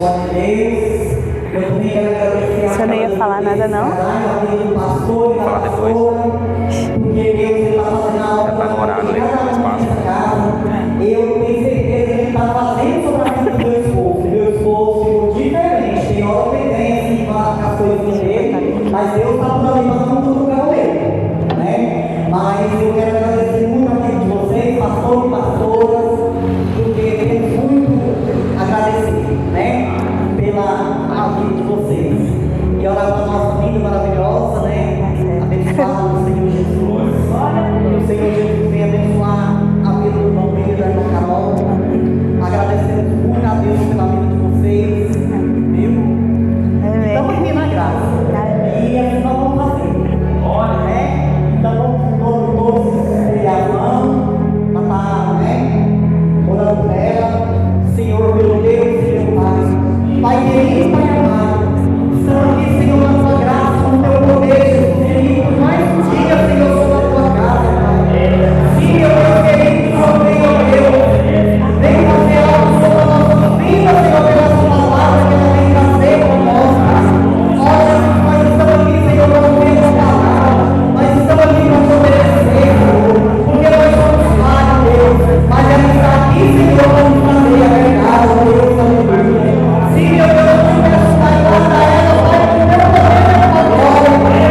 Você não ia falar nada, não? Falar depois. Já está no horário ali, no espaço. Eu tenho certeza que ele está fazendo sobre a vida do meu esposo. Meu esposo ficou diferente. Tem hora que tem assim, as coisinhas dele, mas Deus está por ali para não tocar ele, né? Mas eu quero agradecer muito a vida de vocês, pastor e pastoras, porque temos muito a agradecer, né? Pela vida de vocês. E orar pela nossa vida maravilhosa, né? Abençoar o Senhor Jesus. O Senhor Jesus vem abençoar a vida do irmão Pedro e da irmã Carol. Agradecemos muito a Deus pela vida de vocês. Viu? Estamos aqui na graça. E assim nós vamos fazer. Olha, né? Então vamos todos estender a mão, para estar, né? Orando por ela. Senhor, meu Deus, meu Pai. Pai querido, Pai amado. Estamos aqui, Senhor, na tua graça, no teu poder, Jesus. Por mais um dia, Senhor, sobre a tua casa, Pai. Sim, meu Deus querido, Senhor, vem fazer algo sobre a nossa vida, Senhor, pela sua palavra que ela vem trazer conosco. Olha, nós estamos aqui, Senhor, para ouvir a tua palavra. Nós estamos aqui para te obedecer, Senhor, porque nós somos falhos, Deus. Mas ela está aqui, Senhor, para nos trazer a verdade, Deus, aleluia. Sim, meu Deus, eu te peço, Pai, guarda ela, Pai, com teu poder e tua glória, Pai.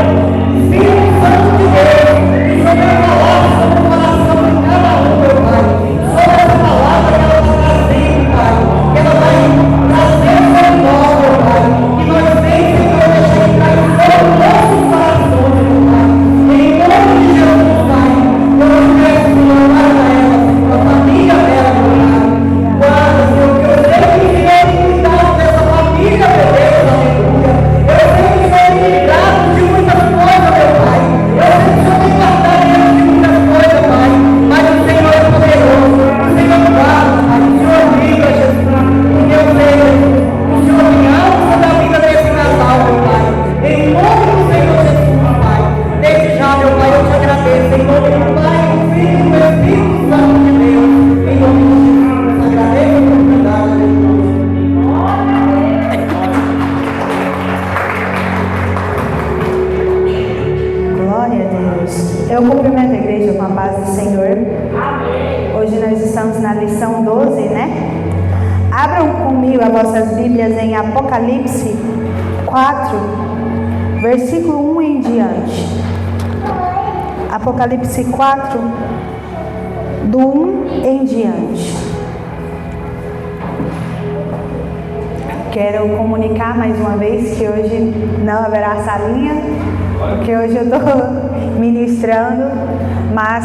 Espírito Santo de Deus, e sobre a palavra, sobre o coração de cada um, meu Pai. Sobre essa palavra que ela está trazendo, Pai. Que ela vai trazer sobre nós, meu Pai. Que nós venhamos, Senhor, deixar entrar em sobre os nossos corações, meu Pai. Em nome de Jesus, Pai. Eu te peço, Senhor, guarda ela, Senhor, a família dela, meu Pai. Guarda, Senhor, que eu sei que o Senhor tem cuidado dessa família, meu Deus, aleluia. Eu sei que o Senhor tem cuidado de muitas coisas, meu Pai. Eu sei que o Senhor tem guardado eles de muitas coisas, Pai. Mas o Senhor é poderoso. O Senhor guarda, Pai. O Senhor livra, Jesus. Porque eu sei, Jesus. O Senhor tem algo sobre a vida desse casal, meu Pai. Em nome do Senhor Jesus, Pai. Desde já, meu Pai, eu te agradeço. Em nome do Pai, do Filho e do Espírito Santo de Deus. Em nome de Jesus. Agradeço a oportunidade, aleluia. Glória a Deus. Eu cumprimento a igreja com a paz do Senhor. Hoje nós estamos na lição 12, né? Abram comigo as vossas Bíblias em Apocalipse 4, versículo 1 em diante. Apocalipse 4, do 1 em diante. Quero comunicar mais uma vez que hoje não haverá salinha, porque hoje eu estou ministrando, mas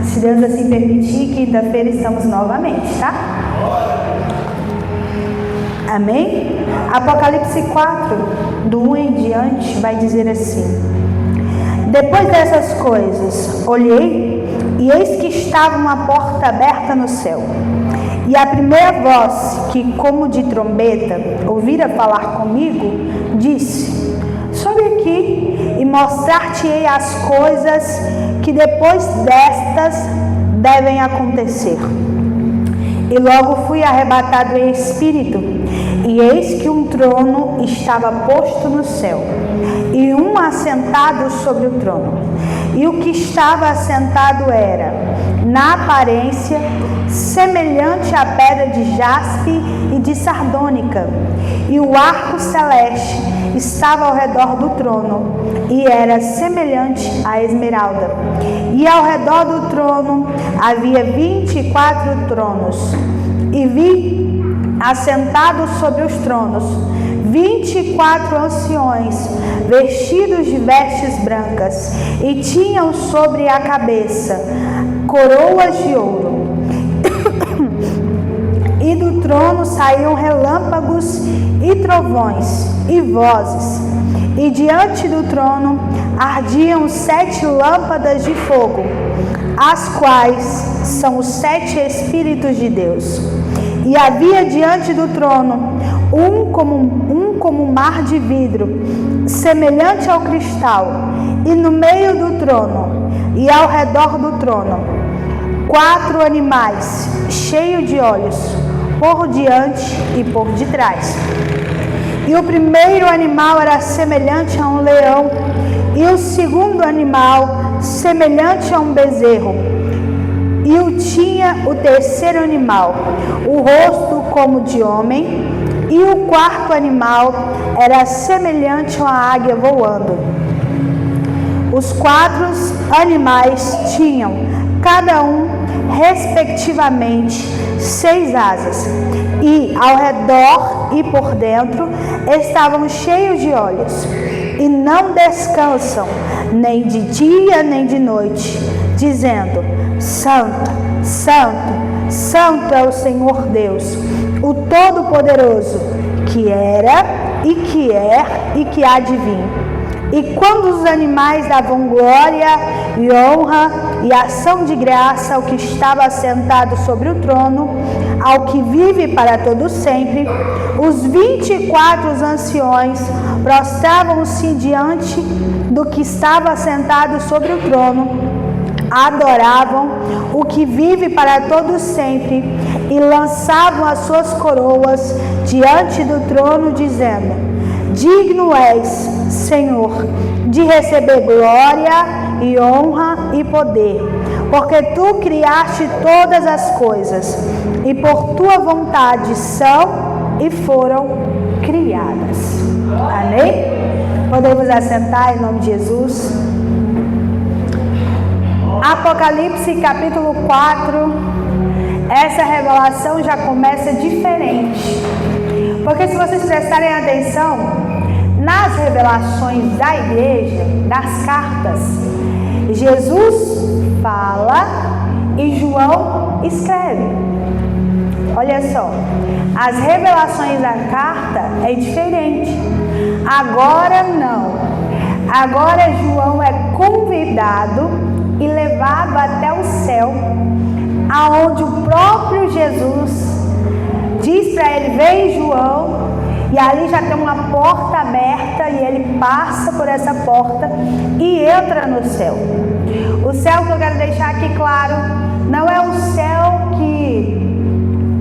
se Deus assim permitir, quinta-feira estamos novamente, tá? Amém? Apocalipse 4, do 1 em diante, vai dizer assim: Depois dessas coisas, olhei, e eis que estava uma porta aberta no céu. E a primeira voz, que como de trombeta ouvira falar comigo, disse: Sobe aqui e mostrar-te-ei as coisas que depois destas devem acontecer. E logo fui arrebatado em espírito, e eis que um trono estava posto no céu, e um assentado sobre o trono. E o que estava assentado era, na aparência, semelhante à pedra de jaspe e de sardônica, e o arco celeste estava ao redor do trono, e era semelhante à esmeralda. E ao redor do trono havia 24 tronos, e vi assentados sobre os tronos 24 anciões, vestidos de vestes brancas, e tinham sobre a cabeça coroas de ouro. E do trono saíam relâmpagos e trovões e vozes, e diante do trono ardiam 7 lâmpadas de fogo, as quais são os 7 Espíritos de Deus. E havia diante do trono um como um mar de vidro, semelhante ao cristal, e no meio do trono e ao redor do trono 4 animais cheios de olhos, por diante e por detrás. E o primeiro animal era semelhante a um leão, e o segundo animal semelhante a um bezerro. E tinha o terceiro animal, o rosto como de homem, e o quarto animal era semelhante a uma águia voando. Os 4 animais tinham, cada um, respectivamente, 6 asas, e ao redor e por dentro estavam cheios de olhos, e não descansam, nem de dia nem de noite, dizendo: Santo, Santo, Santo é o Senhor Deus, o Todo-Poderoso, que era, e que é, e que há de vir. E quando os animais davam glória e honra e ação de graça ao que estava assentado sobre o trono, ao que vive para todo sempre, os 24 anciões prostravam-se diante do que estava assentado sobre o trono, adoravam o que vive para todo sempre e lançavam as suas coroas diante do trono, dizendo: Digno és, Senhor, de receber glória e honra e poder, porque tu criaste todas as coisas, e por tua vontade são e foram criadas. Amém? Podemos assentar em nome de Jesus. Apocalipse capítulo 4, essa revelação já começa diferente. Porque se vocês prestarem atenção, nas revelações da igreja, das cartas, Jesus fala e João escreve. Olha só, as revelações da carta é diferente. Agora não. Agora João é convidado e levado até o céu, aonde o próprio Jesus diz para ele: vem, João, e ali já tem uma porta aberta e ele passa por essa porta e entra no céu. O céu que eu quero deixar aqui claro, não é o céu que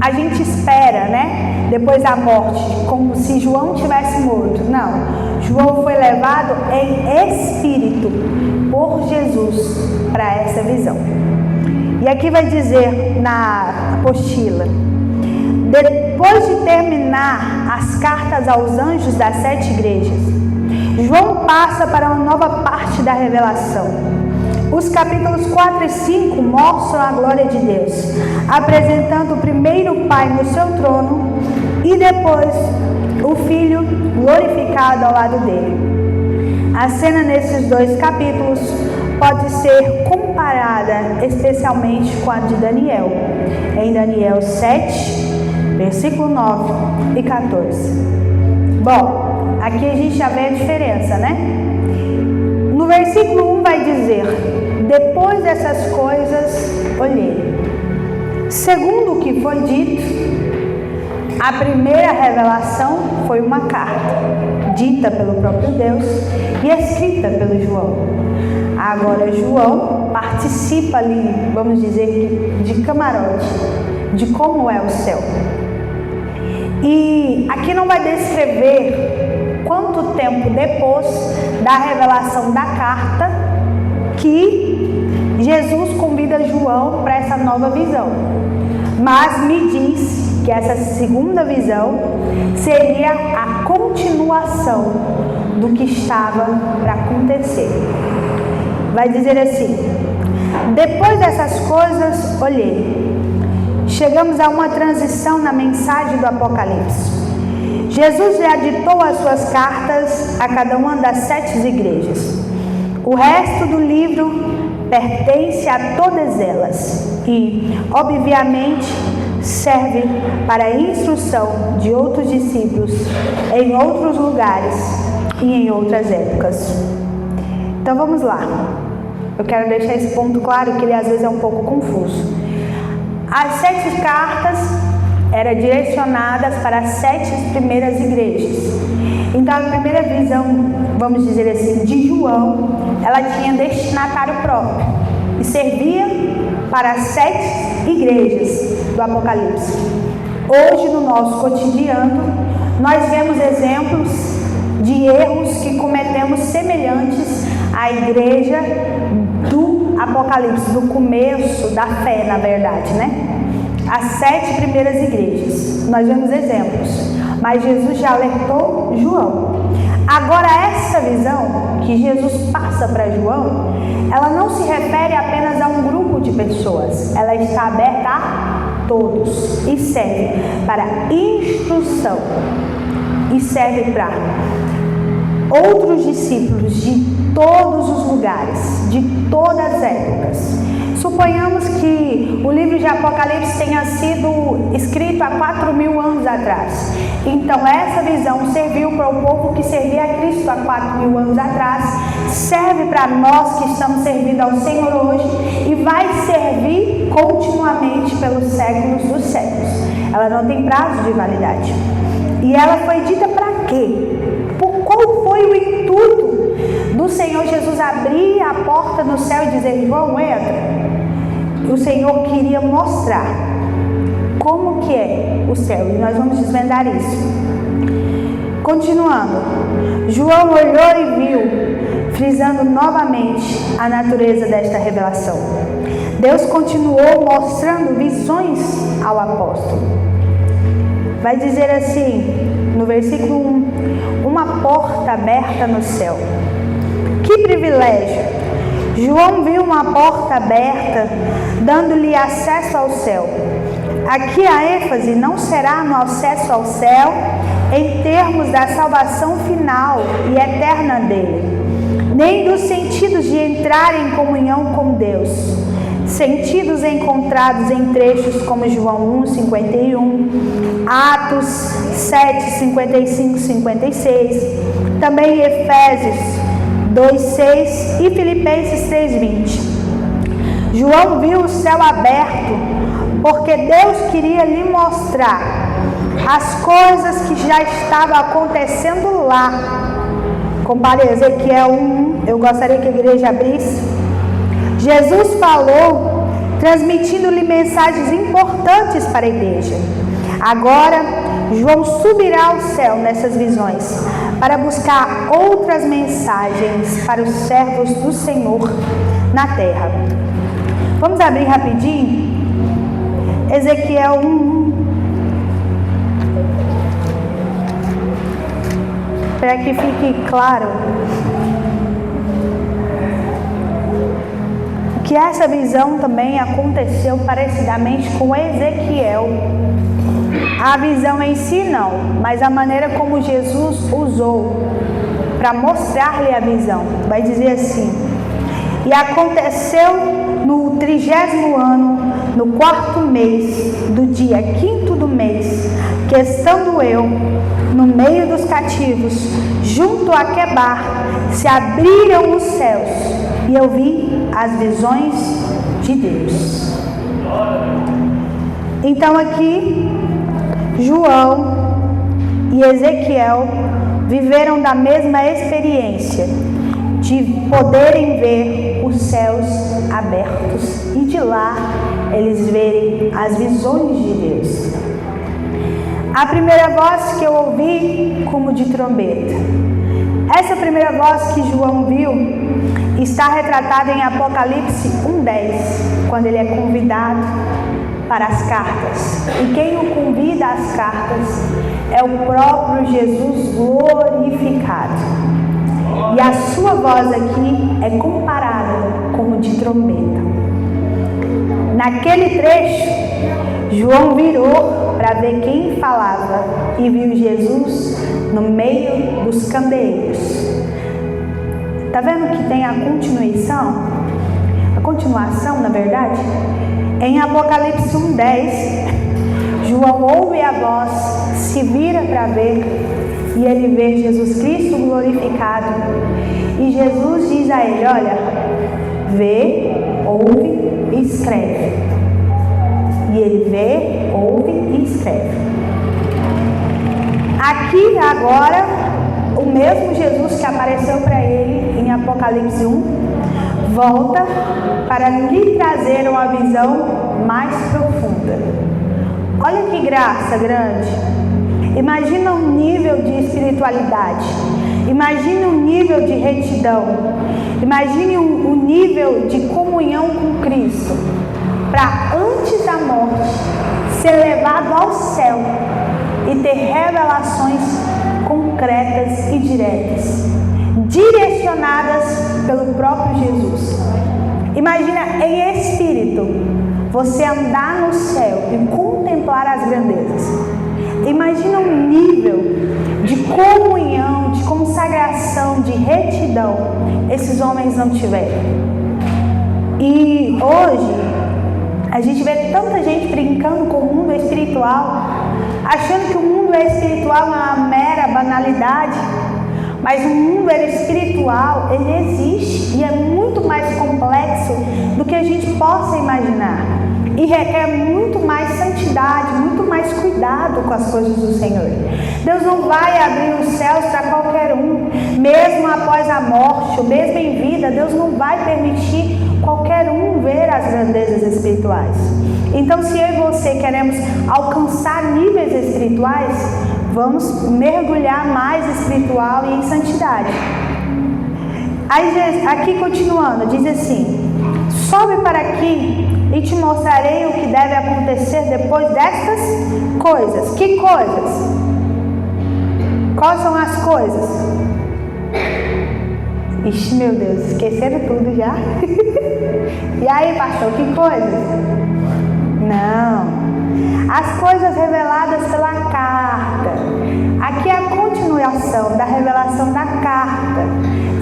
a gente espera, né? Depois da morte, como se João tivesse morto. Não, João foi levado em espírito por Jesus para essa visão. E aqui vai dizer na apostila: depois de terminar as cartas aos anjos das 7 igrejas, João passa para uma nova parte da revelação. Os capítulos 4 e 5 mostram a glória de Deus, apresentando primeiro o Pai no seu trono e depois o Filho glorificado ao lado dele. A cena nesses 2 capítulos pode ser comparada especialmente com a de Daniel, em Daniel 7, versículo 9 e 14. Bom, aqui a gente já vê a diferença, né? No versículo 1 vai dizer: depois dessas coisas olhei. Segundo o que foi dito, a primeira revelação foi uma carta, dita pelo próprio Deus e escrita pelo João. Agora João participa ali, vamos dizer, de camarote, de como é o céu. E aqui não vai descrever quanto tempo depois da revelação da carta que Jesus convida João para essa nova visão. Mas me diz que essa segunda visão seria a continuação do que estava para acontecer. Vai dizer assim: depois dessas coisas olhei. Chegamos a uma transição na mensagem do Apocalipse. Jesus já ditou as suas cartas a cada uma das 7 igrejas. O resto do livro pertence a todas elas e, obviamente, serve para a instrução de outros discípulos em outros lugares e em outras épocas. Então vamos lá. Eu quero deixar esse ponto claro, que ele às vezes é um pouco confuso. As 7 cartas eram direcionadas para as 7 primeiras igrejas. Então a primeira visão, vamos dizer assim, de João, ela tinha destinatário próprio e servia para as 7 igrejas do Apocalipse. Hoje, no nosso cotidiano, nós vemos exemplos de erros que cometemos semelhantes à igreja do Apocalipse, do começo da fé, na verdade, né? As 7 primeiras igrejas. Nós vemos exemplos, mas Jesus já alertou João. Agora, essa visão que Jesus passa para João, ela não se refere apenas a um grupo de pessoas, ela está aberta a todos e serve para instrução e serve para outros discípulos de todos os lugares, de todas as épocas. Suponhamos que o livro de Apocalipse tenha sido escrito há 4.000 anos atrás. Então essa visão serviu para o povo que servia a Cristo há 4.000 anos atrás, serve para nós que estamos servindo ao Senhor hoje e vai servir continuamente pelos séculos dos séculos. Ela não tem prazo de validade. E ela foi dita para quê? Qual foi o intuito do Senhor Jesus abrir a porta no céu e dizer: João, entra? O Senhor queria mostrar como que é o céu, e nós vamos desvendar isso. Continuando, João olhou e viu, frisando novamente a natureza desta revelação. Deus continuou mostrando visões ao apóstolo. Vai dizer assim, no versículo 1, uma porta aberta no céu. Que privilégio! João viu uma porta aberta, dando-lhe acesso ao céu. Aqui a ênfase não será no acesso ao céu em termos da salvação final e eterna dele, nem dos sentidos de entrar em comunhão com Deus, sentidos encontrados em trechos como João 1, 51, Atos 7, 55, 56, também Efésios 2:6 e Filipenses 3:20. João viu o céu aberto porque Deus queria lhe mostrar as coisas que já estavam acontecendo lá. Compare Ezequiel 1, eu gostaria que a igreja abrisse. Jesus falou, transmitindo-lhe mensagens importantes para a igreja. Agora, João subirá ao céu nessas visões para buscar outras mensagens para os servos do Senhor na terra. Vamos abrir rapidinho? Ezequiel 1. Para que fique claro que essa visão também aconteceu parecidamente com Ezequiel. A visão em si não, mas a maneira como Jesus usou para mostrar-lhe a visão. Vai dizer assim: e aconteceu no 30º ano, no 4º mês, do dia 5º do mês, que estando eu no meio dos cativos, junto a Quebar, se abriram os céus, e eu vi as visões de Deus. Então aqui, João e Ezequiel viveram da mesma experiência de poderem ver os céus abertos e de lá eles verem as visões de Deus. A primeira voz que eu ouvi como de trombeta. Essa primeira voz que João viu está retratada em Apocalipse 1:10, quando ele é convidado para as cartas. E quem o convida às cartas é o próprio Jesus glorificado. E a sua voz aqui é comparada como de trombeta. Naquele trecho, João virou para ver quem falava e viu Jesus no meio dos candeeiros. Está vendo que tem a continuação? A continuação, na verdade? Em Apocalipse 1:10, João ouve a voz, se vira para ver e ele vê Jesus Cristo glorificado. E Jesus diz a ele: olha, vê, ouve e escreve. E ele vê, ouve e escreve. Aqui agora, o mesmo Jesus que apareceu para ele em Apocalipse 1, volta para lhe trazer uma visão mais profunda. Olha que graça grande. Imagina um nível de espiritualidade. Imagine um nível de retidão. Imagine um nível de comunhão com Cristo. Para antes da morte ser levado ao céu e ter revelações concretas e diretas, direcionadas pelo próprio Jesus. Imagina em espírito você andar no céu e contemplar as grandezas. Imagina um nível de comunhão, de consagração, de retidão esses homens não tiveram. E hoje a gente vê tanta gente brincando com o mundo espiritual, achando que o mundo espiritual é uma mera banalidade. Mas o mundo espiritual, ele existe e é muito mais complexo do que a gente possa imaginar. E requer muito mais santidade, muito mais cuidado com as coisas do Senhor. Deus não vai abrir os céus para qualquer um, mesmo após a morte, ou mesmo em vida. Deus não vai permitir qualquer um ver as grandezas espirituais. Então, se eu e você queremos alcançar níveis espirituais, vamos mergulhar mais espiritual e em santidade. Aí, aqui continuando, diz assim: sobe para aqui e te mostrarei o que deve acontecer depois destas coisas. Que coisas? Quais são as coisas? Ixi, meu Deus, esqueceram tudo já? E aí, pastor, que coisas? Não. As coisas reveladas pela carta. Aqui é a continuação da revelação da carta.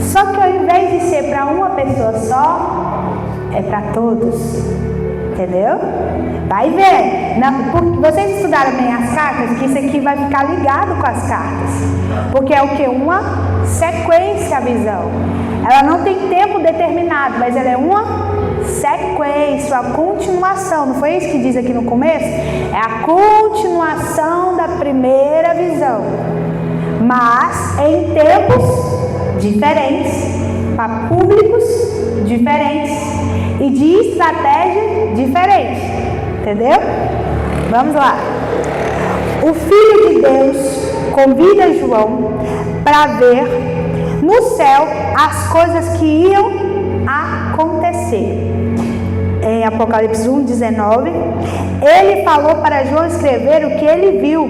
Só que ao invés de ser para uma pessoa só, é para todos. Entendeu? Vai ver. Porque vocês estudaram bem as cartas, que isso aqui vai ficar ligado com as cartas. Porque é o que? Uma sequência a visão. Ela não tem tempo determinado, mas ela é uma sequência, a continuação. Não foi isso que diz aqui no começo? É a continuação da primeira visão, mas em tempos diferentes, para públicos diferentes e de estratégia diferente. Entendeu? Vamos lá. O Filho de Deus convida João para ver no céu as coisas que iam acontecer. Em Apocalipse 1:19, ele falou para João escrever o que ele viu,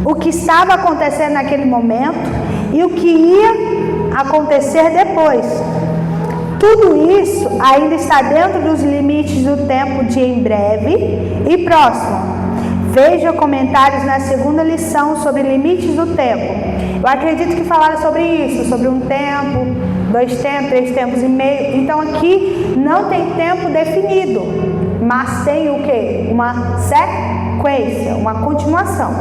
o que estava acontecendo naquele momento e o que ia acontecer depois. Tudo isso ainda está dentro dos limites do tempo de em breve e próximo. Veja comentários na segunda lição sobre limites do tempo. Eu acredito que falaram sobre isso, sobre um tempo, 2 tempos, 3 tempos e meio. Então aqui não tem tempo definido, mas tem o quê? Uma sequência, uma continuação.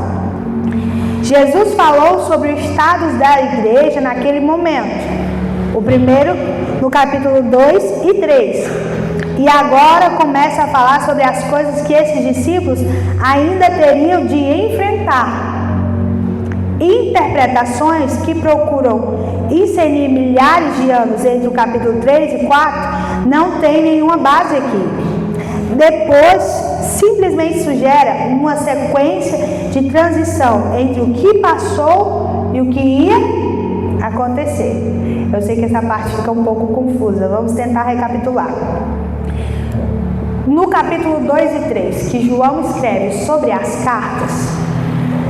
Jesus falou sobre o status da igreja naquele momento. O primeiro no capítulo 2 e 3. E agora começa a falar sobre as coisas que esses discípulos ainda teriam de enfrentar. Interpretações que procuram inserir milhares de anos entre o capítulo 3 e 4 não tem nenhuma base aqui. Depois, simplesmente sugere uma sequência de transição entre o que passou e o que ia acontecer. Eu sei que essa parte fica um pouco confusa, vamos tentar recapitular. No capítulo 2 e 3, que João escreve sobre as cartas,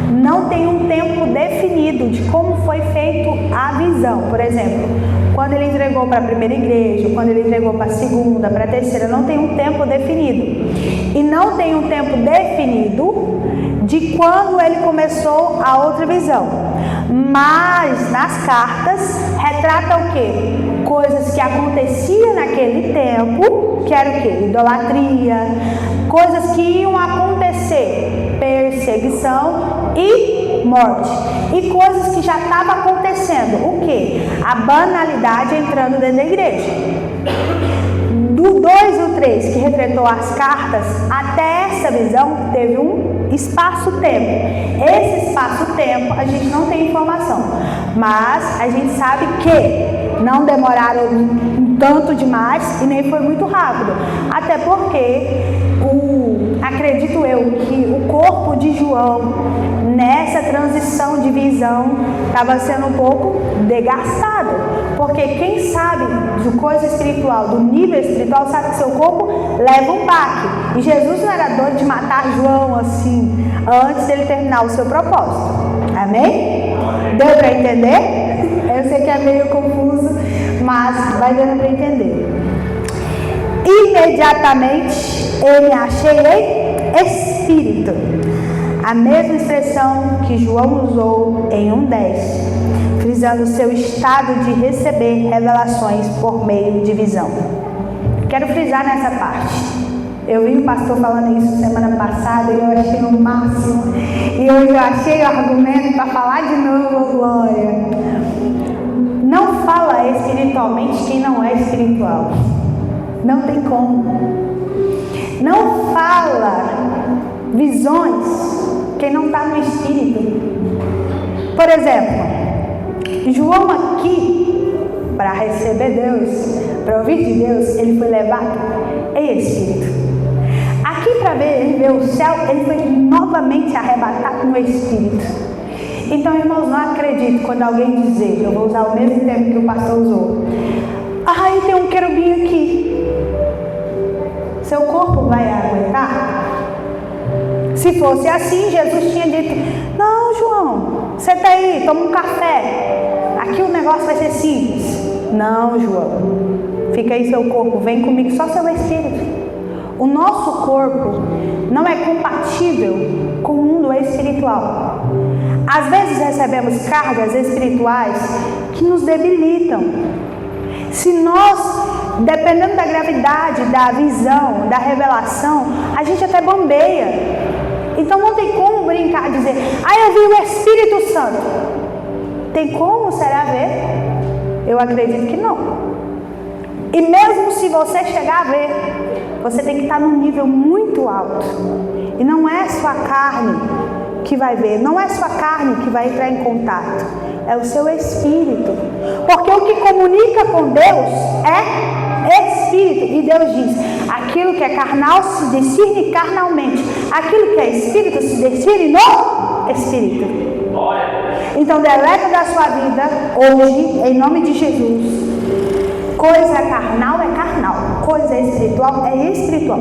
não tem um tempo definido de como foi feito a visão. Por exemplo, quando ele entregou para a primeira igreja, quando ele entregou para a segunda, para a terceira, não tem um tempo definido. E não tem um tempo definido de quando ele começou a outra visão. Mas nas cartas retrata o quê? Coisas que aconteciam naquele tempo, que era o quê? Idolatria, coisas que iam acontecer, perseguição e morte. E coisas que já estavam acontecendo, o quê? A banalidade entrando dentro da igreja. Do 2 e 3, que retratou as cartas, até essa visão teve um espaço-tempo. Esse espaço-tempo a gente não tem informação, mas a gente sabe que não demoraram tanto demais e nem foi muito rápido. Até porque acredito acredito eu que o corpo de João, nessa transição de visão, estava sendo um pouco desgastado. Porque quem sabe de coisa espiritual, do nível espiritual, sabe que seu corpo leva um baque. E Jesus não era doido de matar João assim, antes dele terminar o seu propósito. Amém? Deu para entender? Eu sei que é meio confuso, mas vai dando para entender. Imediatamente eu me achei em espírito. A mesma expressão que João usou em 1:10, frisando o seu estado de receber revelações por meio de visão. Quero frisar nessa parte. Eu vi o pastor falando isso semana passada e eu achei o máximo. E hoje eu achei o argumento para falar de novo, glória. Não fala espiritualmente quem não é espiritual. Não tem como. Não fala visões quem não está no espírito. Por exemplo, João aqui, para receber Deus, para ouvir de Deus, ele foi levado em espírito. Aqui para ver o céu, ele foi novamente arrebatado no espírito. Então, irmãos, não acredito quando alguém dizer, eu vou usar o mesmo termo que o pastor usou, tem um querubim aqui. Seu corpo vai aguentar? Se fosse assim, Jesus tinha dito, não, João, senta aí, toma um café. Aqui o negócio vai ser simples. Não, João, fica aí seu corpo, vem comigo, só seu espírito. O nosso corpo não é compatível com o mundo espiritual. Às vezes recebemos cargas espirituais que nos debilitam. Se nós, dependendo da gravidade, da visão, da revelação, a gente até bombeia. Então não tem como brincar e dizer, eu vi o Espírito Santo. Tem como, será ver? Eu acredito que não. E mesmo se você chegar a ver, você tem que estar num nível muito alto. E não é sua carne que vai ver, não é sua carne que vai entrar em contato, é o seu espírito. Porque o que comunica com Deus é espírito. E Deus diz, aquilo que é carnal se discerne carnalmente, aquilo que é espírito se discerne no espírito. Então deleta da sua vida hoje, em nome de Jesus, coisa carnal é carnal, coisa espiritual é espiritual.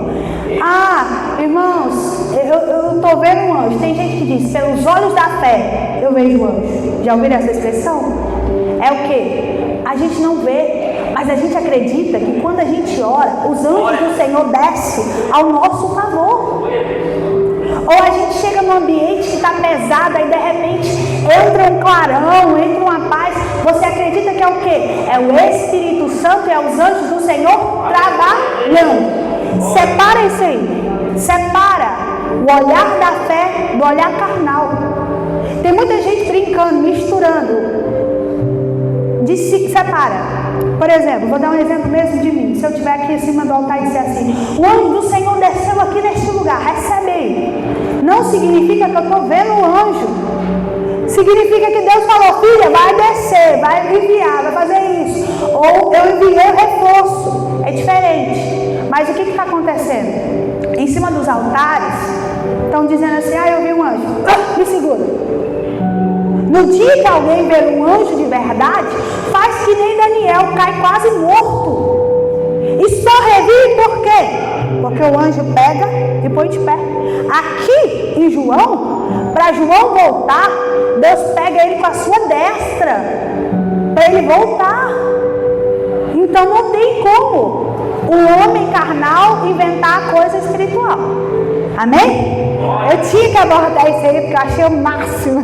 Irmãos, eu estou vendo um anjo. Tem gente que diz, pelos olhos da fé eu vejo um anjo. Já ouviram essa expressão? É o quê? A gente não vê, mas a gente acredita que quando a gente ora, os anjos do Senhor descem ao nosso favor. Ou a gente chega num ambiente que está pesado, aí de repente entra um clarão, entra uma paz. Você acredita que é o quê? É o Espírito Santo e é os anjos do Senhor trabalhando. Separa isso aí. Separa o olhar da fé do olhar carnal. Tem muita gente brincando, misturando. Separa. Por exemplo, vou dar um exemplo mesmo de mim. Se eu estiver aqui em cima do altar e disser assim, o anjo do Senhor desceu aqui neste lugar, recebe aí. Não significa que eu estou vendo o anjo. Significa que Deus falou, filha, vai descer, vai enviar, vai fazer isso. Ou eu enviei o reforço. É diferente. Mas o que está acontecendo? Em cima dos altares, estão dizendo assim, eu vi um anjo. Me segura. No dia que alguém vê um anjo de verdade, faz que nem Daniel, cai quase morto. E só revive por quê? Porque o anjo pega e põe de pé. Aqui em João, para João voltar, Deus pega ele com a sua destra, para ele voltar. Então não tem como o homem carnal inventar coisa espiritual. Amém? Eu tinha que abordar isso aí porque eu achei o máximo.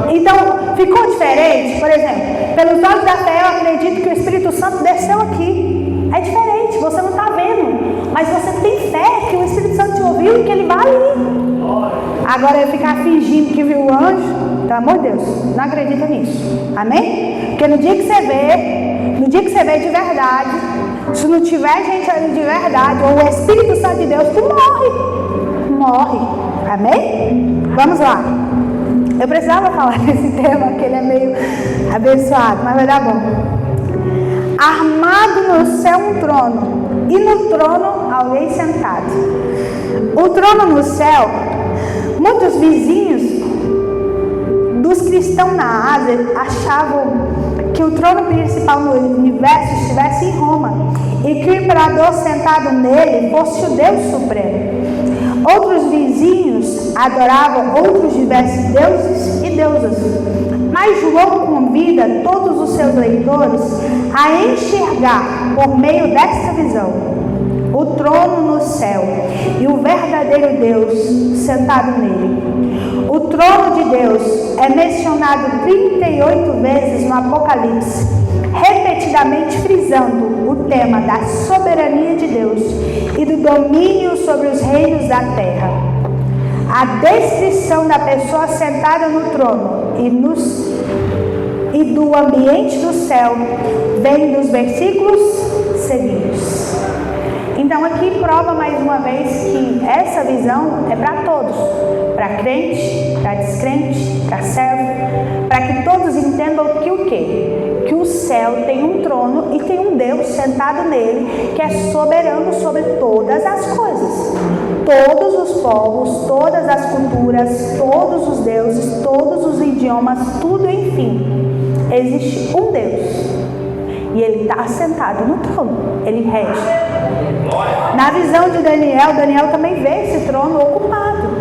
Então, ficou diferente? Por exemplo, pelos olhos da fé eu acredito que o Espírito Santo desceu aqui. É diferente, você não está vendo, mas você tem fé que o Espírito Santo te ouviu e que ele vai ali. Agora eu ficar fingindo que viu o anjo, pelo amor de Deus, não acredita nisso. Amém? Porque no dia que você vê de verdade, se não tiver gente ali de verdade, ou o Espírito Santo de Deus, tu morre. Amém? Vamos lá. Eu precisava falar desse tema, que ele é meio abençoado, mas vai dar bom. Armado no céu um trono, e no trono alguém sentado. O trono no céu, muitos vizinhos dos cristãos na Ásia achavam que o trono principal no universo estivesse em Roma e que o imperador sentado nele fosse o Deus Supremo. Outros vizinhos adoravam outros diversos deuses e deusas. Mas João convida todos os seus leitores a enxergar, por meio desta visão, o trono no céu e o verdadeiro Deus sentado nele. O trono de Deus é mencionado 38 vezes no Apocalipse, repetidamente frisando o tema da soberania de Deus e do domínio sobre os reinos da terra. A descrição da pessoa sentada no trono e do ambiente do céu vem dos versículos seguintes. Então aqui prova mais uma vez que essa visão é para todos, para crente, para descrente, para servo, para que todos entendam que o quê? Que o céu tem um trono e tem um Deus sentado nele que é soberano sobre todas as coisas. Todos os povos, todas as culturas, todos os deuses, todos os idiomas, tudo, enfim. Existe um Deus e ele está sentado no trono, ele rege. Na visão de Daniel também vê esse trono ocupado.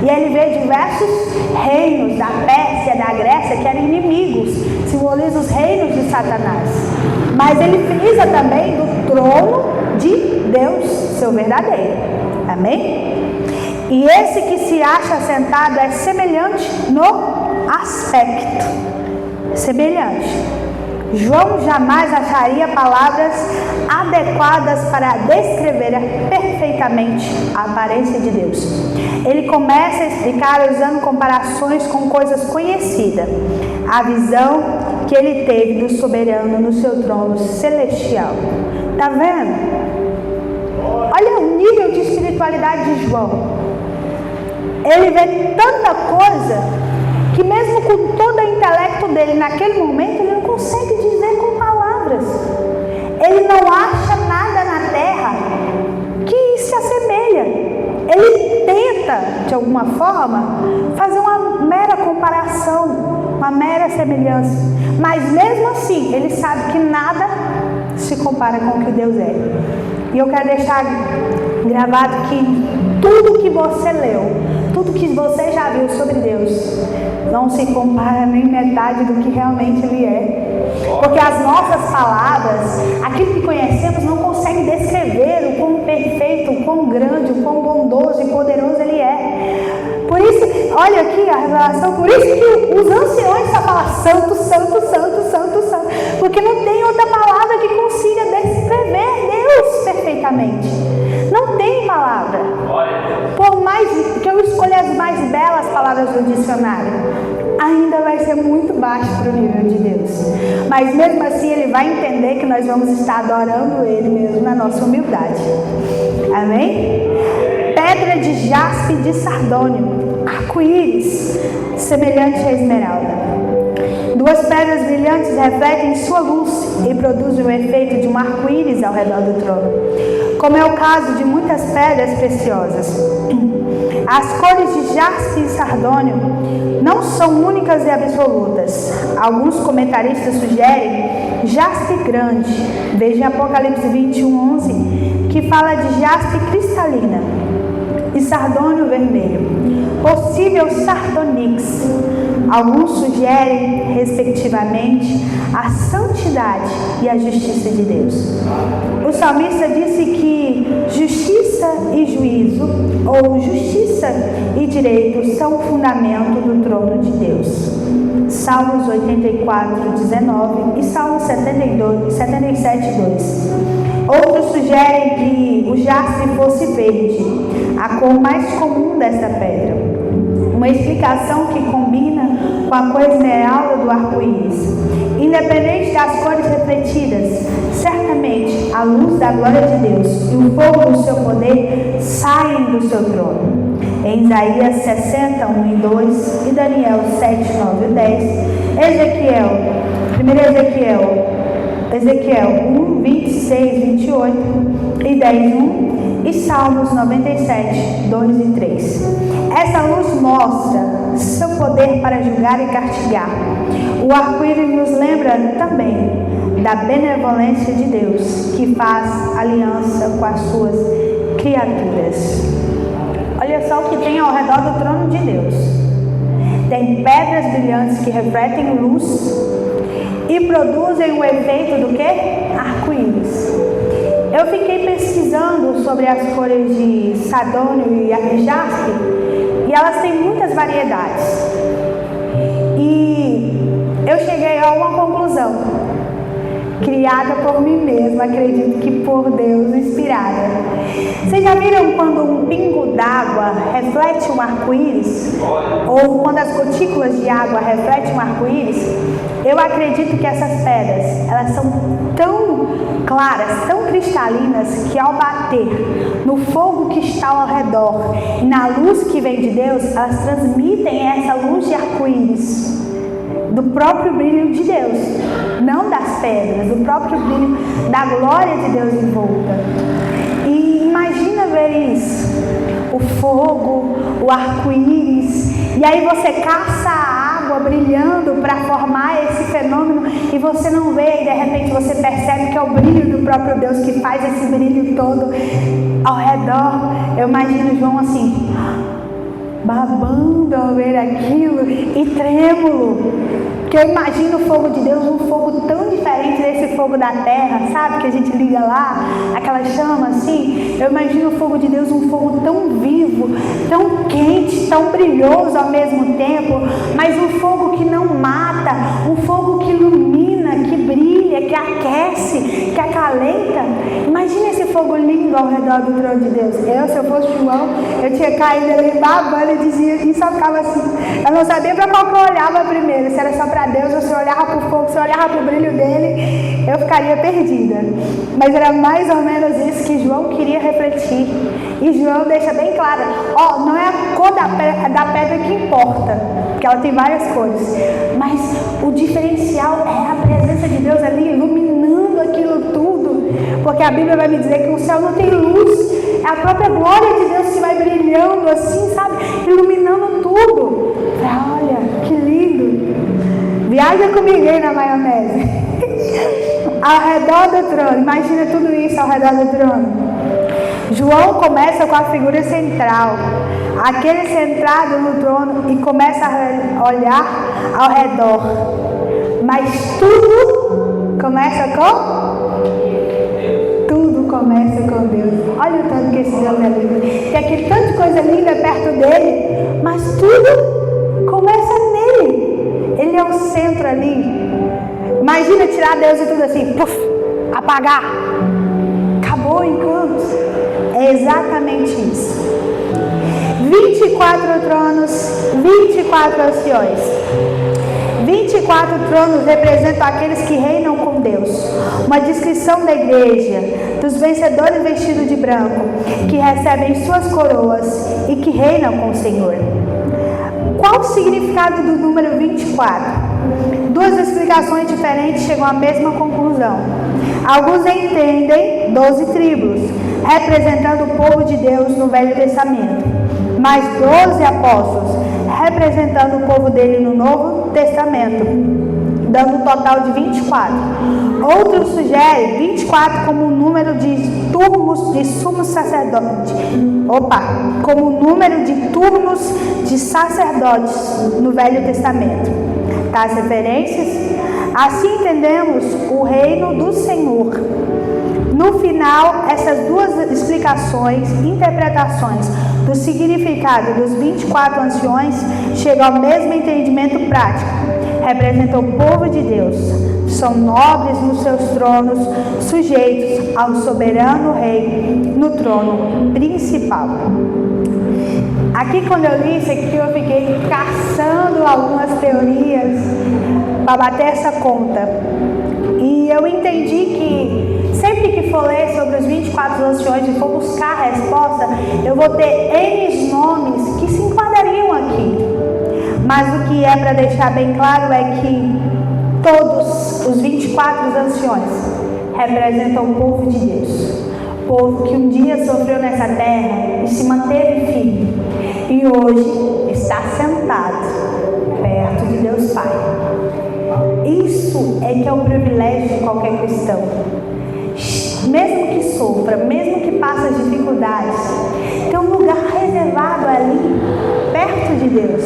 E ele vê diversos reinos da Pérsia, da Grécia, que eram inimigos, simboliza os reinos de Satanás. Mas ele frisa também do trono de Deus, seu verdadeiro. Amém? E esse que se acha sentado é semelhante no aspecto. Semelhante. João jamais acharia palavras adequadas para descrever perfeitamente a aparência de Deus. Ele começa a explicar usando comparações com coisas conhecidas. A visão que ele teve do soberano no seu trono celestial. Tá vendo? Olha o nível de espiritualidade de João. Ele vê tanta coisa que mesmo com todo o intelecto dele naquele momento, ele não consegue dizer com palavras. Ele não acha nada na terra que se assemelha. Ele tenta, de alguma forma, fazer uma mera comparação, uma mera semelhança. Mas mesmo assim, ele sabe que nada se compara com o que Deus é. E eu quero deixar gravado que tudo que você leu, tudo que você já viu sobre Deus, não se compara nem metade do que realmente Ele é. Porque as nossas palavras, aquilo que conhecemos, não consegue descrever o quão perfeito, o quão grande, o quão bondoso e poderoso Ele é. Por isso, olha aqui a revelação, por isso que os anciões só falam santo, santo, santo, santo, santo. Porque não tem outra palavra que consiga descrever Deus perfeitamente. Não tem palavra. Por mais que eu escolha as mais belas palavras do dicionário, ainda vai ser muito baixo para o nível de Deus. Mas mesmo assim ele vai entender que nós vamos estar adorando Ele mesmo na nossa humildade. Amém? Pedra de jaspe de sardônio, arco-íris, semelhante à esmeralda. Duas pedras brilhantes refletem sua luz e produzem o efeito de um arco-íris ao redor do trono, como é o caso de muitas pedras preciosas. As cores de jaspe e sardônio não são únicas e absolutas. Alguns comentaristas sugerem jaspe grande, veja Apocalipse 21:11, que fala de jaspe cristalina, e sardônio vermelho, possível sardonyx. Alguns sugerem, respectivamente, a santidade e a justiça de Deus. O salmista disse que justiça e juízo, ou justiça e direito, são o fundamento do trono de Deus. Salmos 84:19 e Salmos 77:2. Outros sugerem que o jaspe fosse verde, a cor mais comum dessa pedra. Uma explicação que combina com a cor esmeralda do arco-íris. Independente das cores refletidas, certamente a luz da glória de Deus e o fogo do seu poder saem do seu trono. Em Isaías 60:1-2 e Daniel 7:9-10, Ezequiel 1:26-28 e 10:1 e Salmos 97, 2 e 3. Essa luz mostra seu poder para julgar e castigar. O arco-íris nos lembra também da benevolência de Deus, que faz aliança com as suas criaturas. Olha só o que tem ao redor do trono de Deus. Tem pedras brilhantes que refletem luz e produzem o efeito do que? Arco-íris. Eu fiquei pesquisando sobre as cores de sardônio e jaspe e elas têm muitas variedades. E eu cheguei a uma conclusão, criada por mim mesma, acredito que por Deus, inspirada. Vocês já viram quando um pingo d'água reflete um arco-íris? Ou quando as gotículas de água refletem um arco-íris? Eu acredito que essas pedras, elas são tão claras, tão cristalinas, que ao bater no fogo que está ao redor e na luz que vem de Deus, elas transmitem essa luz de arco-íris, do próprio brilho de Deus, não das pedras, do próprio brilho da glória de Deus em volta. E imagina ver isso, o fogo, o arco-íris, e aí você caça a água brilhando para formar esse fenômeno e você não vê, e de repente você percebe que é o brilho do próprio Deus que faz esse brilho todo ao redor. Eu imagino João assim, babando ao ver aquilo e trêmulo, que eu imagino o fogo de Deus, um fogo tão diferente desse fogo da terra, sabe, que a gente liga lá, aquela chama assim. Eu imagino o fogo de Deus, um fogo tão vivo, tão quente, tão brilhoso ao mesmo tempo, mas um fogo que não mata, um fogo que ilumina, que brilha, que aquece, que acalenta. Imagina esse fogo lindo ao redor do trono de Deus. Se eu fosse João, eu tinha caído ali babando e dizia, e só ficava assim. Eu não sabia para qual que eu olhava primeiro, se era só para Deus, ou se eu olhava para o fogo, se eu olhava para o brilho dele, eu ficaria perdida. Mas era mais ou menos isso que João queria refletir. E João deixa bem claro, não é a cor da pedra que importa, porque ela tem várias cores, mas o diferencial é a presença de Deus ali iluminando aquilo tudo, porque a Bíblia vai me dizer que o céu não tem luz, é a própria glória de Deus que vai brilhando assim, sabe, iluminando tudo. Olha, que lindo. Viaja comigo aí na maionese. Ao redor do trono, imagina tudo isso ao redor do trono. João começa com a figura central, aquele centrado no trono, e começa a olhar ao redor. Mas tudo começa com Deus. Olha o tanto que esse Deus é lindo. Tem aquele tanto de coisa linda perto dele, mas tudo começa nele. Ele é o centro ali. Imagina tirar Deus e tudo assim, puf, apagar. Acabou o encanto. É exatamente isso. 24 tronos, 24 anciões. 24 tronos representam aqueles que reinam com Deus. Uma descrição da igreja, dos vencedores vestidos de branco, que recebem suas coroas e que reinam com o Senhor. Qual o significado do número 24? Duas explicações diferentes chegam à mesma conclusão. Alguns entendem 12 tribos, representando o povo de Deus no Velho Testamento, mais 12 apóstolos, representando o povo dele no Novo Testamento, dando um total de 24. Outros sugerem 24 como o número de turnos de sumo sacerdote. Como o número de turnos de sacerdotes no Velho Testamento. Tá, as referências? Assim entendemos o reino do Senhor. No final, essas duas explicações, interpretações do significado dos 24 anciões chegam ao mesmo entendimento prático. Representam o povo de Deus. São nobres nos seus tronos, sujeitos ao soberano rei no trono principal. Aqui, quando eu li isso aqui, eu fiquei caçando algumas teorias para bater essa conta. E eu entendi que sempre que for ler sobre os 24 anciões e for buscar a resposta, eu vou ter N nomes que se enquadrariam aqui. Mas o que é para deixar bem claro é que todos os 24 anciões representam o povo de Deus. Povo que um dia sofreu nessa terra e se manteve firme, e hoje está sentado perto de Deus Pai. Isso é que é o privilégio de qualquer cristão. Mesmo que sofra, mesmo que passe as dificuldades, tem um lugar reservado ali, perto de Deus.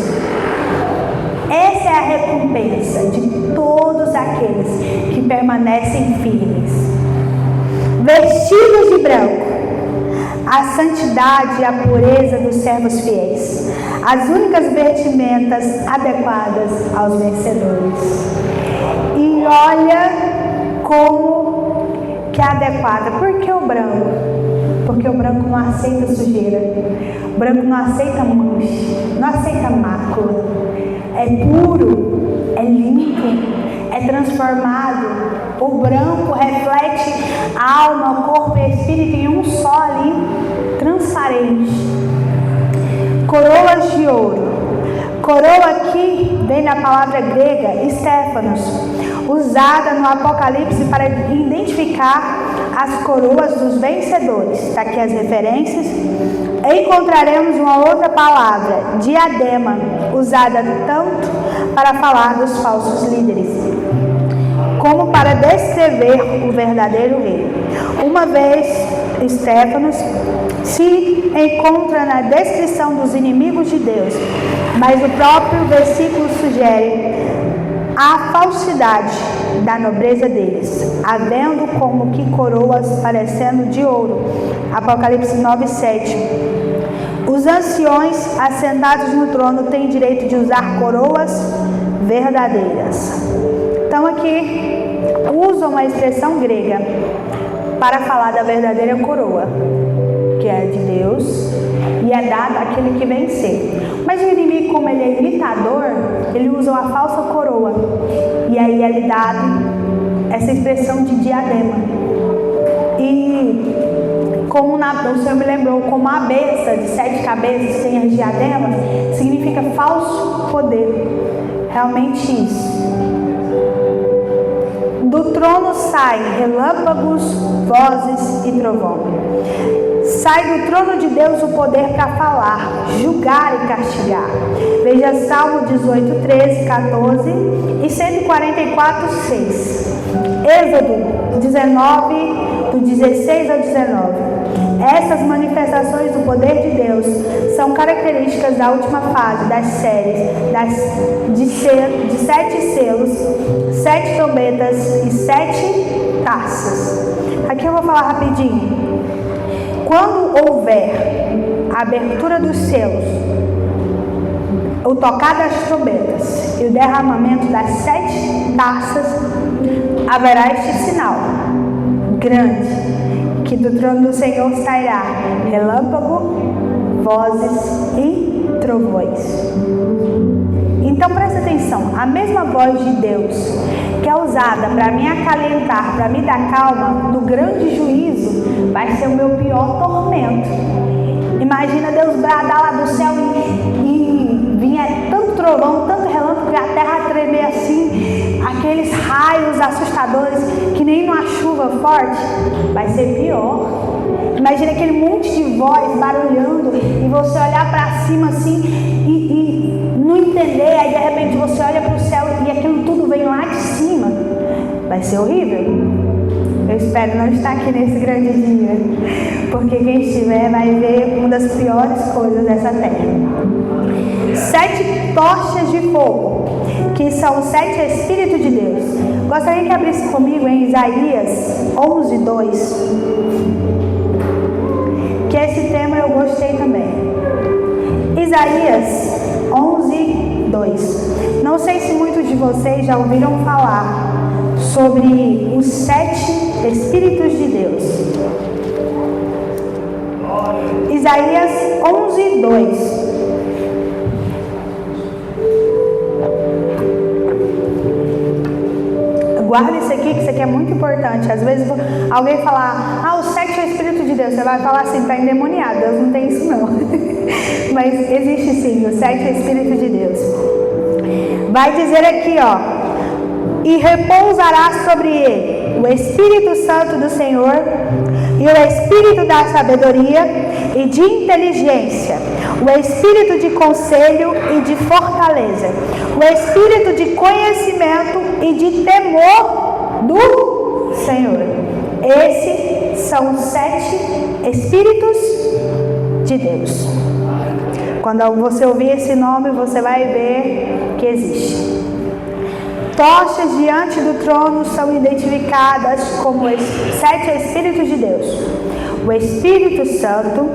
Essa é a recompensa de todos aqueles que permanecem firmes. Vestidos de branco, a santidade e a pureza dos servos fiéis, as únicas vestimentas adequadas aos vencedores. E olha como que é adequada. Por que o branco? Porque o branco não aceita sujeira, o branco não aceita mancha, não aceita mácula. É puro, é limpo, é transformado. O branco reflete a alma, o corpo e o espírito em um só ali, transparente. Coroas de ouro. Coroa aqui vem da palavra grega Stéphanos, usada no Apocalipse para identificar as coroas dos vencedores. Está aqui as referências. Encontraremos uma outra palavra, diadema, usada tanto para falar dos falsos líderes, como para descrever o verdadeiro rei. Uma vez, Stéphanos se encontra na descrição dos inimigos de Deus, mas o próprio versículo sugere a falsidade da nobreza deles, havendo como que coroas parecendo de ouro. Apocalipse 9:7. Os anciões assentados no trono têm direito de usar coroas verdadeiras. Então aqui usam a expressão grega para falar da verdadeira coroa, que é de Deus e é dada àquele que vencer. Mas o inimigo, como ele é imitador, ele usa uma falsa coroa, e aí é lhe dado essa expressão de diadema. E como o Senhor me lembrou, como a besta de 7 cabeças tem as diademas, significa falso poder. Realmente isso. Do trono saem relâmpagos, vozes e trovão. Sai do trono de Deus o poder para falar, julgar e castigar. Veja Salmo 18, 13, 14 e 144, 6. Êxodo 19, do 16 ao 19. Essas manifestações do poder de Deus são características da última fase das séries de 7 selos, 7 trombetas e 7 taças. Aqui eu vou falar rapidinho. Quando houver a abertura dos selos, o tocar das trombetas e o derramamento das 7 taças, haverá este sinal grande, que do trono do Senhor sairá relâmpago, vozes e trovões. Então presta atenção, a mesma voz de Deus que é usada para me acalentar, para me dar calma, no grande juízo vai ser o meu pior tormento. Imagina Deus bradar lá do céu e vinha tanto trovão, tanto relâmpago, que a terra tremer assim, aqueles raios assustadores que nem numa chuva forte, vai ser pior. Imagina aquele monte de voz barulhando e você olhar para cima assim e não entender, aí de repente você olha para o céu e aquilo tudo vem lá de cima. Vai ser horrível. Eu espero não estar aqui nesse grande dia, porque quem estiver vai ver uma das piores coisas dessa terra. 7 tochas de fogo, que são os 7 Espíritos de Deus. Gostaria que abrisse comigo em Isaías 11, 2, que esse tema eu gostei também. Isaías 11, 2. Não sei se muitos de vocês já ouviram falar sobre os 7 Espíritos de Deus. Isaías 11, 2. Guarda isso aqui, que isso aqui é muito importante. Às vezes alguém falar, os 7 é o Espírito de Deus. Você vai falar assim, está endemoniado. Deus não tem isso não. Mas existe sim, os 7 é o Espírito de Deus. Vai dizer aqui, e repousará sobre ele o Espírito Santo do Senhor e o Espírito da sabedoria e de inteligência, o Espírito de conselho e de fortaleza, o Espírito de conhecimento e de temor do Senhor. Esses são os 7 Espíritos de Deus. Quando você ouvir esse nome, você vai ver que existe. Tochas diante do trono são identificadas como os 7 Espíritos de Deus. O Espírito Santo,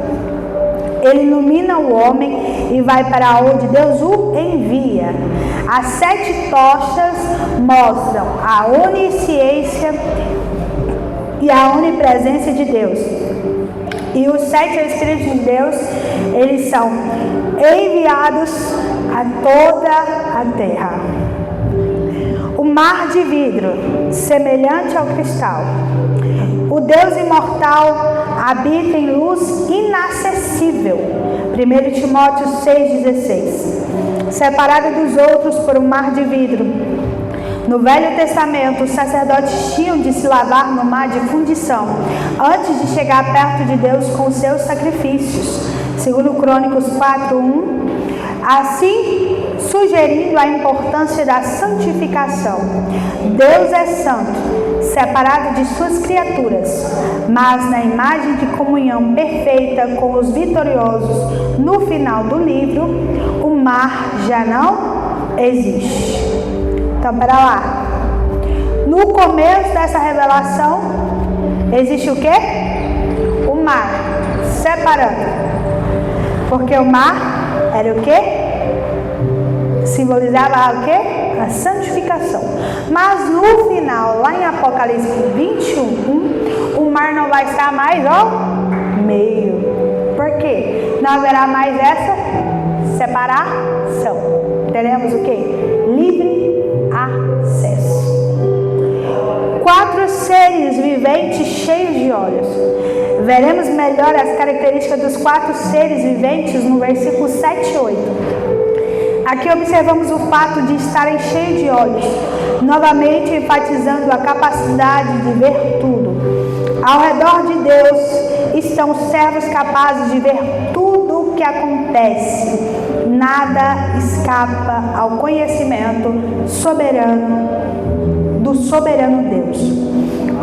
ele ilumina o homem e vai para onde Deus o envia. As 7 tochas mostram a onisciência e a onipresença de Deus. E os 7 Espíritos de Deus, eles são enviados a toda a terra. O mar de vidro, semelhante ao cristal. O Deus imortal habita em luz inacessível. 1 Timóteo 6,16. Separado dos outros por um mar de vidro. No Velho Testamento, os sacerdotes tinham de se lavar no mar de fundição antes de chegar perto de Deus com os seus sacrifícios. Segundo Crônicos 4:1. Assim, sugerindo a importância da santificação. Deus é santo, separado de suas criaturas, mas na imagem de comunhão perfeita com os vitoriosos, no final do livro, o mar já não existe. Então, para lá. No começo dessa revelação, existe o quê? O mar, separando. Porque o mar era o quê? Simbolizava o quê? A santificação. Mas no final, lá em Apocalipse 21:1, o mar não vai estar mais ao meio. Por quê? Não haverá mais essa separação. Teremos o quê? Livre acesso. 4 seres viventes cheios de olhos. Veremos melhor as características dos 4 seres viventes no versículo 7 e 8. Aqui observamos o fato de estarem cheios de olhos, novamente enfatizando a capacidade de ver tudo. Ao redor de Deus estão servos capazes de ver tudo o que acontece. Nada escapa ao conhecimento soberano do soberano Deus.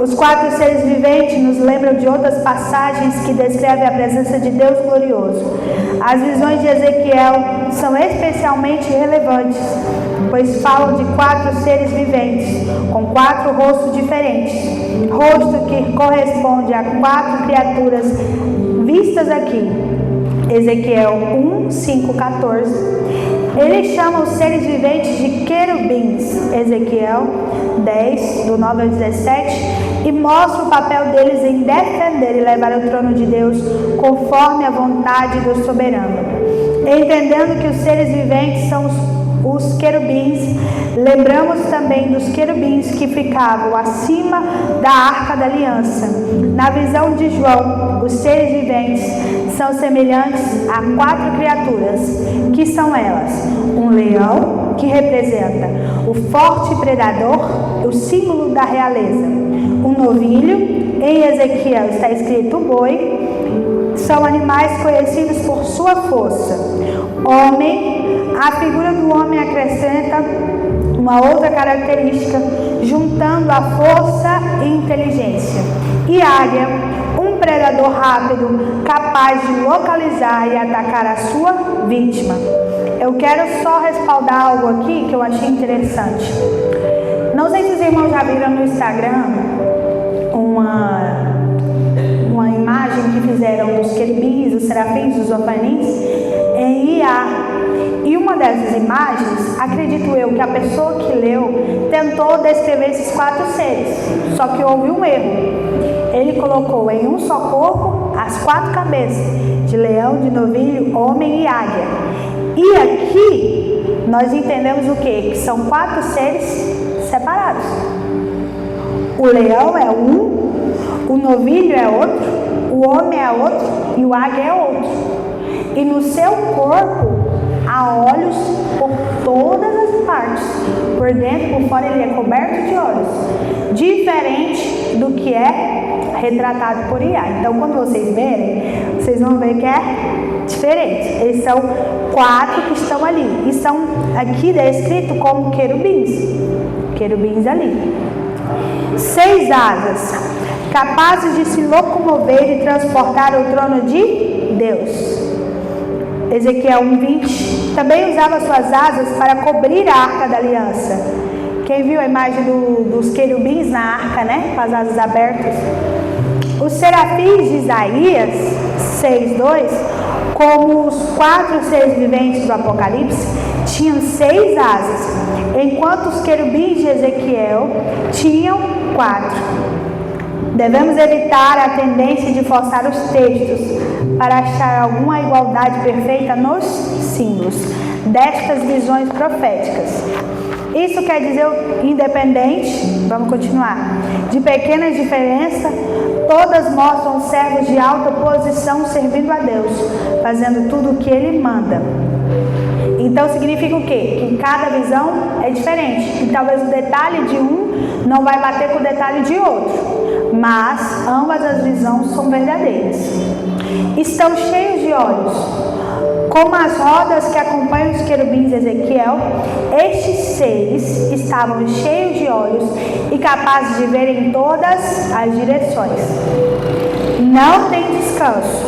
Os 4 seres viventes nos lembram de outras passagens que descrevem a presença de Deus glorioso. As visões de Ezequiel são especialmente relevantes, pois falam de 4 seres viventes, com 4 rostos diferentes. Rosto que corresponde a 4 criaturas vistas aqui. Ezequiel 1:5-14. Ele chama os seres viventes de querubins. Ezequiel 10, do 9 ao 17. E mostra o papel deles em defender e levar o trono de Deus conforme a vontade do soberano. Entendendo que os seres viventes são os querubins, lembramos também dos querubins que ficavam acima da Arca da Aliança. Na visão de João, os seres viventes são semelhantes a 4 criaturas, que são elas: um leão, que representa o forte predador, o símbolo da realeza; um novilho, em Ezequiel está escrito boi, são animais conhecidos por sua força. Homem, a figura do homem acrescenta uma outra característica, juntando a força e inteligência. E águia, um predador rápido, capaz de localizar e atacar a sua vítima. Eu quero só respaldar algo aqui que eu achei interessante. Não sei se os irmãos já viram no Instagram uma imagem que fizeram dos querubins, dos serafins, dos ofanins em IA. E uma dessas imagens, acredito eu, que a pessoa que leu tentou descrever esses 4 seres, só que houve um erro. Ele colocou em um só corpo as 4 cabeças, de leão, de novilho, homem e águia. E aqui nós entendemos o quê? Que são 4 seres separados. O leão é um, o novilho é outro, o homem é outro e o águia é outro. E no seu corpo há olhos por todas as partes, por dentro, por fora, ele é coberto de olhos, diferente do que é retratado por Iá. Então, quando vocês verem, vocês vão ver que é diferente. Eles são 4 que estão ali, e são aqui descritos como querubins ali. 6 asas, capazes de se locomover e transportar o trono de Deus. Ezequiel 1:20, também usava suas asas para cobrir a arca da aliança. Quem viu a imagem dos querubins na arca, né? Com as asas abertas. Os serafins de Isaías 6:2, como os 4 seres viventes do Apocalipse, tinham 6 asas, enquanto os querubins de Ezequiel tinham 4. Devemos evitar a tendência de forçar os textos para achar alguma igualdade perfeita nos símbolos destas visões proféticas. Isso quer dizer, independente, vamos continuar, de pequenas diferenças, todas mostram servos de alta posição servindo a Deus, fazendo tudo o que Ele manda. Então significa o quê? Que cada visão é diferente, e talvez o detalhe de um não vai bater com o detalhe de outro, mas ambas as visões são verdadeiras. Estão cheios de olhos, como as rodas que acompanham os querubins de Ezequiel. Estes seres estavam cheios de olhos e capazes de ver em todas as direções. Não têm descanso,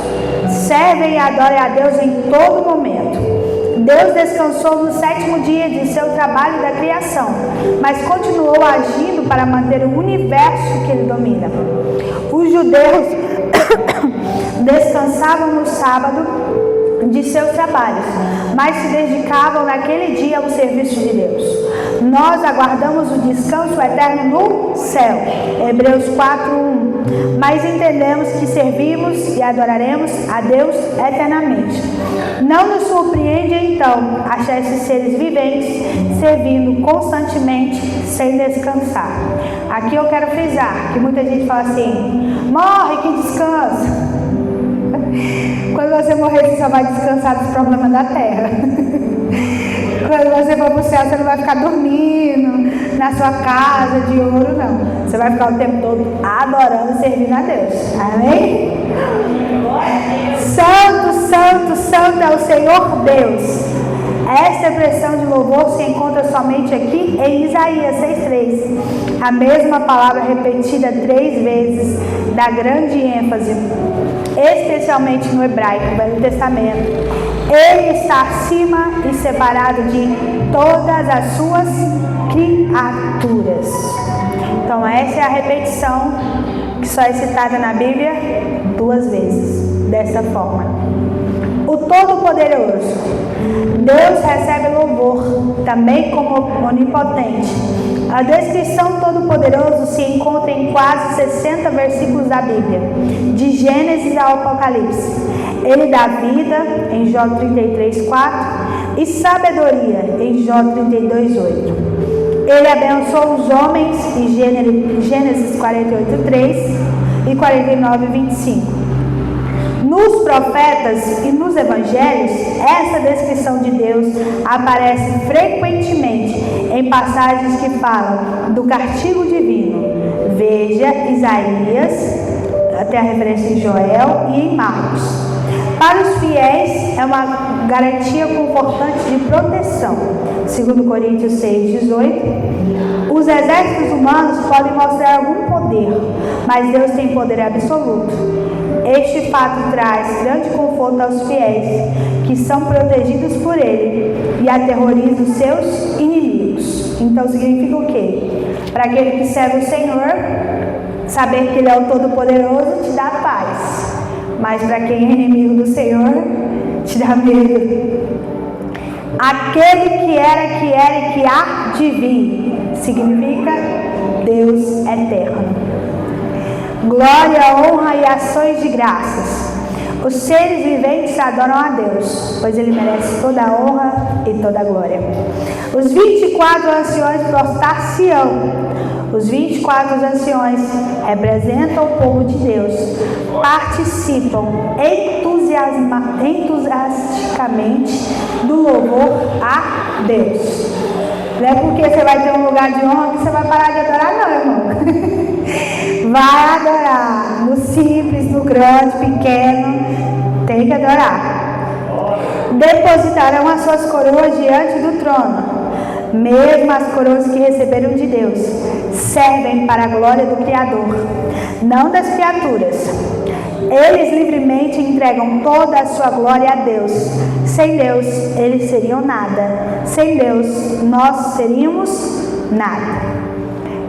servem e adoram a Deus em todo momento. Deus descansou no 7º dia de seu trabalho da criação, mas continuou agindo para manter o universo que ele domina. Os judeus descansavam no sábado de seus trabalhos, mas se dedicavam naquele dia ao serviço de Deus. Nós aguardamos o descanso eterno no céu, Hebreus 4:1, mas entendemos que servimos e adoraremos a Deus eternamente. Não nos surpreende então achar esses seres viventes servindo constantemente sem descansar. Aqui eu quero frisar que muita gente fala assim: morre que descansa. Quando você morrer, você só vai descansar dos problemas da terra. Quando você for para o céu, você não vai ficar dormindo na sua casa de ouro, não. Você vai ficar o tempo todo adorando e servindo a Deus. Amém? Santo, santo, santo é o Senhor Deus. Esta expressão de louvor se encontra somente aqui em Isaías 6:3. A mesma palavra repetida 3 vezes dá grande ênfase, especialmente no hebraico, Velho Testamento. Ele está acima e separado de todas as suas criaturas. Então essa é a repetição que só é citada na Bíblia 2 vezes, dessa forma. O Todo-Poderoso. Deus recebe louvor, também como onipotente. A descrição Todo-Poderoso se encontra em quase 60 versículos da Bíblia, de Gênesis ao Apocalipse. Ele dá vida, em Jó 33:4, e sabedoria, em Jó 32:8. Ele abençoa os homens, em Gênesis 48:3 e 49:25. Nos profetas e nos evangelhos, essa descrição de Deus aparece frequentemente em passagens que falam do castigo divino. Veja Isaías, até a referência em Joel e em Marcos. Para os fiéis, é uma garantia confortante de proteção. 2 Coríntios 6:18. Os exércitos humanos podem mostrar algum poder, mas Deus tem poder absoluto. Este fato traz grande conforto aos fiéis, que são protegidos por Ele e aterrorizam os seus inimigos. Então significa o quê? Para aquele que serve o Senhor, saber que Ele é o Todo-Poderoso te dá paz. Mas para quem é inimigo do Senhor, te dá medo. Aquele que era, que é e que há de vir, significa Deus eterno. Glória, honra e ações de graças. Os seres viventes adoram a Deus, pois Ele merece toda a honra e toda a glória. Os 24 anciões prostrar-se-ão Os 24 anciões representam o povo de Deus, participam entusiasticamente do louvor a Deus. Não é porque você vai ter um lugar de honra que você vai parar de adorar, não, irmão. Vai adorar, no simples, no grande, pequeno, tem que adorar. Depositarão as suas coroas diante do trono. Mesmo as coroas que receberam de Deus servem para a glória do Criador, não das criaturas. Eles livremente entregam toda a sua glória a Deus. Sem Deus, eles seriam nada. Sem Deus, nós seríamos nada.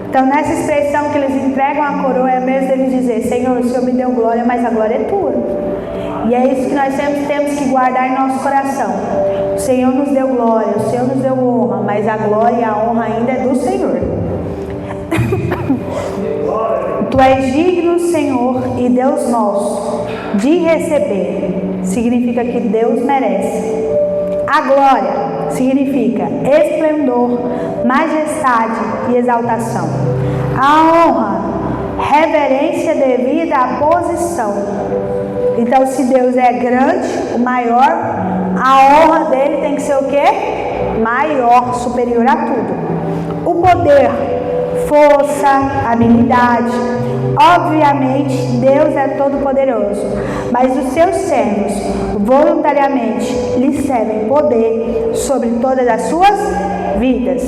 Então, nessa expressão que eles entregam a coroa, é mesmo eles dizer: Senhor, o Senhor me deu glória, mas a glória é tua. E é isso que nós sempre temos que guardar em nosso coração. O Senhor nos deu glória, o Senhor nos deu honra, mas a glória e a honra ainda é do Senhor. Tu és digno, Senhor e Deus nosso, de receber. Significa que Deus merece. A glória significa esplendor, majestade e exaltação. A honra, reverência devida à posição. Então, se Deus é grande, o maior, a honra dele tem que ser o quê? Maior, superior a tudo. O poder, força, habilidade. Obviamente, Deus é todo poderoso, mas os seus servos voluntariamente lhe servem poder sobre todas as suas vidas,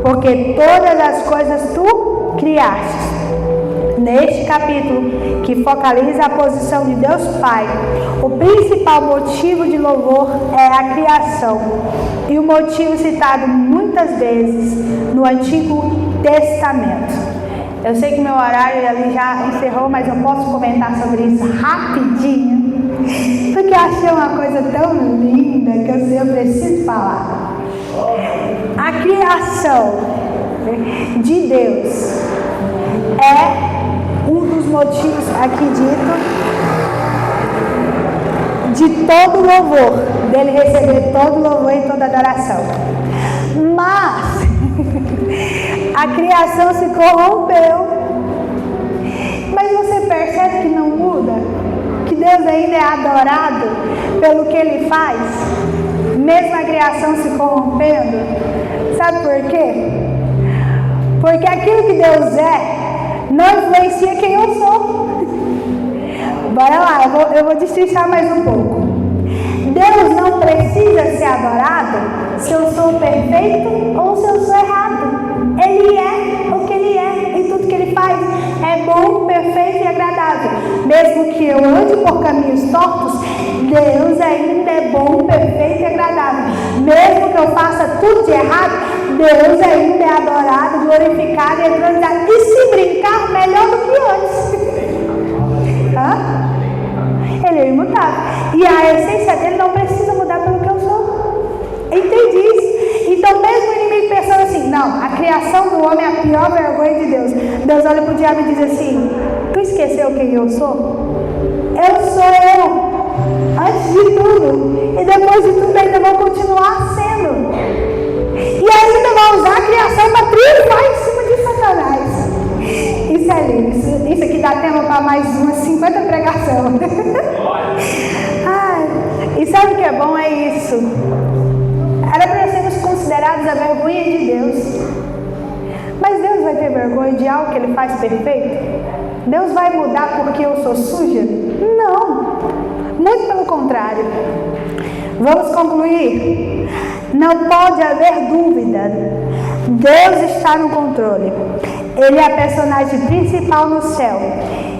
porque todas as coisas tu criaste. Neste capítulo, que focaliza a posição de Deus Pai, o principal motivo de louvor é a criação, e o motivo citado muitas vezes no Antigo Testamento. Eu sei que meu horário ali já encerrou, mas eu posso comentar sobre isso rapidinho, porque eu achei uma coisa tão linda que eu preciso falar. A criação de Deus é um dos motivos, aqui dito, de todo louvor, dele receber todo louvor e toda adoração. Mas a criação se corrompeu. Mas você percebe que não muda? Que Deus ainda é adorado pelo que Ele faz? Mesmo a criação se corrompendo. Sabe por quê? Porque aquilo que Deus é não influencia quem eu sou. Bora lá, eu vou destrinchar mais um pouco. Deus não precisa ser adorado se eu sou perfeito ou se eu sou errado. Ele é o que Ele é, e tudo que Ele faz é bom, perfeito e agradável. Mesmo que eu ande por caminhos tortos, Deus ainda é bom, perfeito e agradável. Mesmo que eu faça tudo de errado, Deus ainda é adorado, glorificado e eternizado. E se brincar, melhor do que antes. Hã? Ele é imutável. E a essência dele não precisa mudar pelo que eu sou. Entendi isso. Então, mesmo o inimigo pensando assim, não, a criação do homem é a pior vergonha de Deus. Deus olha para o diabo e diz assim: tu esqueceu quem eu sou? Eu sou eu. Antes de tudo. E depois de tudo ainda vou continuar sendo. E ainda vai usar a criação para triunfar em cima de Satanás. Isso é lindo. Isso aqui dá tema para mais umas 50 pregações. E sabe o que é bom? É isso. Era para sermos considerados a vergonha de Deus. Mas Deus vai ter vergonha de algo que Ele faz perfeito? Deus vai mudar porque eu sou suja? Não. Muito pelo contrário. Vamos concluir? Não pode haver dúvida. Deus está no controle. Ele é a personagem principal no céu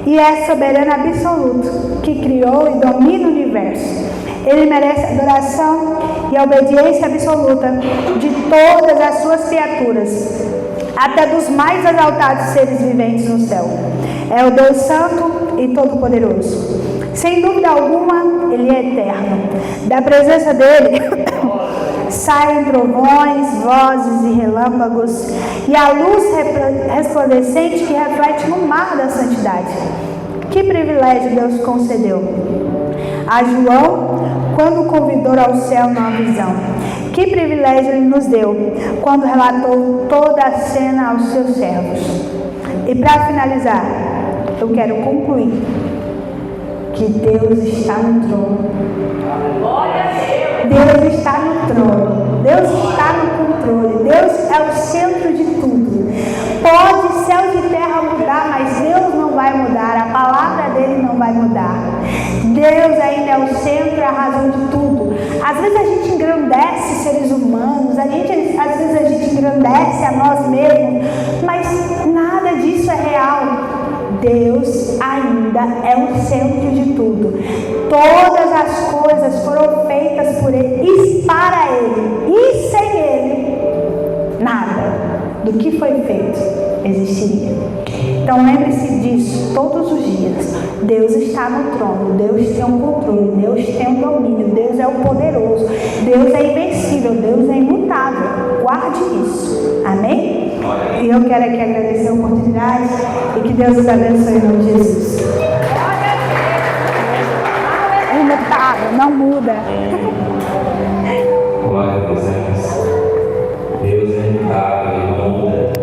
e é soberano absoluto, que criou e domina o universo. Ele merece adoração e a obediência absoluta de todas as suas criaturas, até dos mais exaltados seres viventes no céu. É o Deus Santo e Todo-Poderoso. Sem dúvida alguma, Ele é eterno. Da presença dEle saem trovões, vozes e relâmpagos, e a luz resplandecente que reflete no mar da santidade. Que privilégio Deus concedeu a João quando o convidou ao céu numa visão. Que privilégio Ele nos deu quando relatou toda a cena aos seus servos. E para finalizar, eu quero concluir que Deus está no trono. Deus está no trono. Deus está no controle. Deus é o centro de tudo. Pode céu e terra mudar, mas Deus não vai mudar. A palavra dele não vai mudar. Deus ainda é o centro e a razão de tudo. Às vezes a gente engrandece seres humanos, às vezes a gente engrandece a nós mesmos, mas nada disso é real. Deus ainda é o centro de tudo. Todas as coisas foram feitas por Ele e para Ele. E sem Ele, nada do que foi feito existiria. Então lembre-se disso todos os dias. Deus está no trono, Deus tem um controle, Deus tem um domínio, Deus é o poderoso, Deus é invencível, Deus é imutável. Guarde isso. Amém? E eu quero aqui agradecer a oportunidade e que Deus os abençoe em nome de Jesus. É imutável, não muda. Glória a Deus. Deus é imutável, Ele não muda.